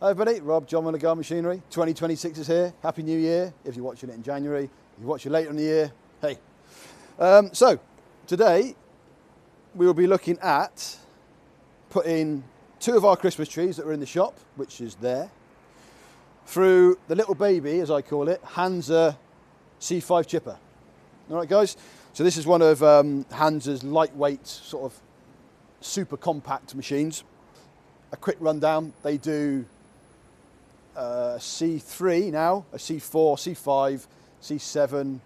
Hi everybody, Rob, John Mulligan Machinery. 2026 is here. Happy New Year. If you're watching it in January, if you watch it later in the year, hey. So today we will be looking at putting two of our Christmas trees that were in the shop, which is there, through the little baby, as I call it, Hansa C5 chipper. All right, guys. So this is one of Hansa's lightweight, sort of super compact machines. A quick rundown: they do C3 now, a C4, C5, C7,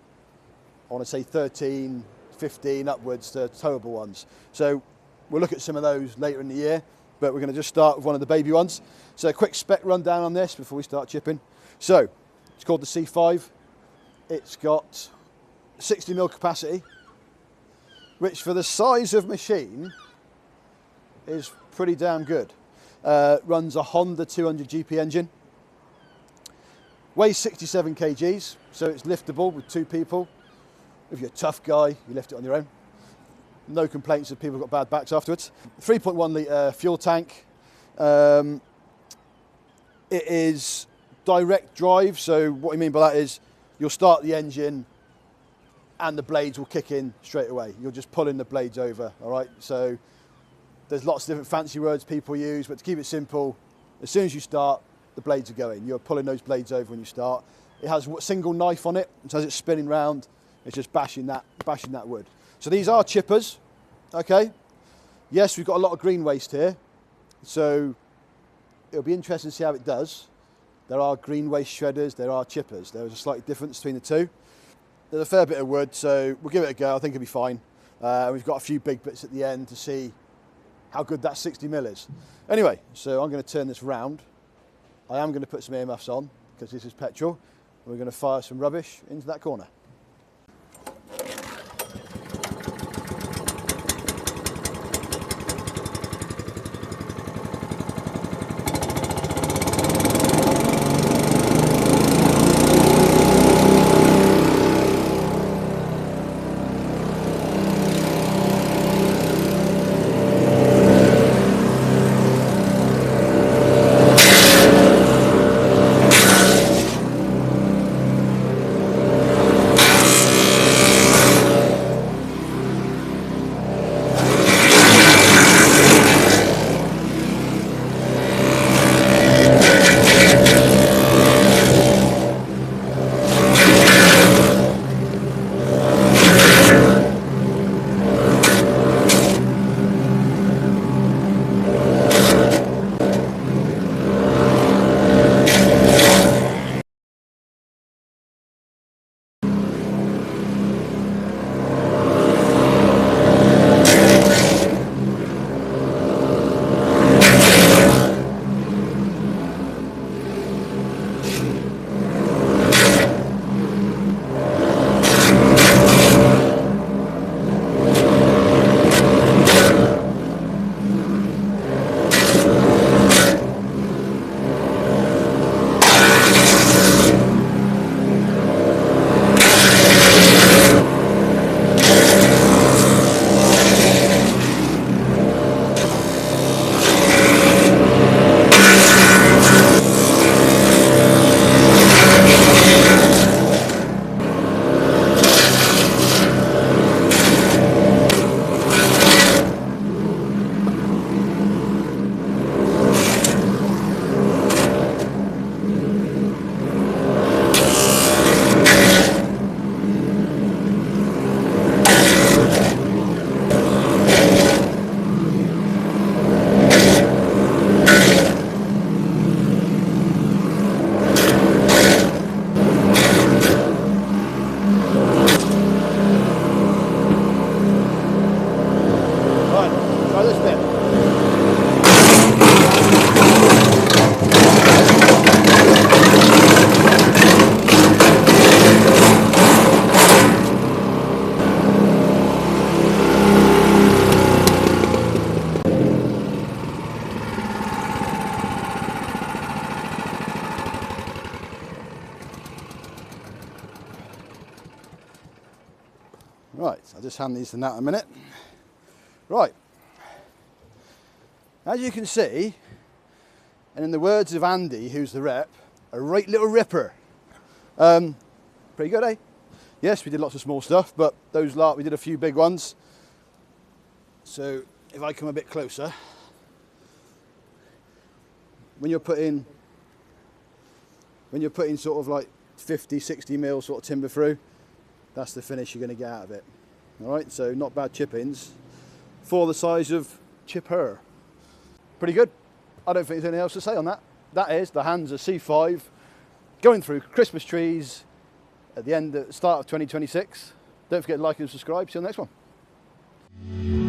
I want to say 13, 15 upwards to towable ones. So we'll look at some of those later in the year, but we're going to just start with one of the baby ones. So a quick spec rundown on this before we start chipping. So it's called the C5. It's got 60mm capacity, which for the size of machine is pretty damn good. Runs a Honda 200 GP engine. Weighs 67 kgs, so it's liftable with two people. If you're a tough guy, you lift it on your own. No complaints if people got bad backs afterwards. 3.1 litre fuel tank. It is direct drive, so what I mean by that is you'll start the engine and the blades will kick in straight away. You're just pulling the blades over, all right? So there's lots of different fancy words people use, but to keep it simple, as soon as you start, the blades are going. You're pulling those blades over when you start. It has a single knife on it, so as it's spinning round, it's just bashing that wood. So these are chippers, okay? Yes, we've got a lot of green waste here, so it'll be interesting to see how it does. There are green waste shredders, there are chippers. There is a slight difference between the two. There's a fair bit of wood, so we'll give it a go. I think it'll be fine. We've got a few big bits at the end to see how good that 60mm is. Anyway, so I'm going to turn this round. I am going to put some earmuffs on because this is petrol. We're going to fire some rubbish into that corner. Right, I'll just hand these to Nat in a minute. Right, as you can see, And in the words of Andy, who's the rep, a right little ripper. Pretty good, eh? Yes, we did lots of small stuff, but we did a few big ones. So if I come a bit closer, when you're putting sort of like 50, 60 mil sort of timber through, that's the finish you're going to get out of it. All right, so not bad chip-ins for the size of Chipper. Pretty good. I don't think there's anything else to say on that. That is the Hansa C5 going through Christmas trees at the start of 2026. Don't forget to like and subscribe. See you on the next one.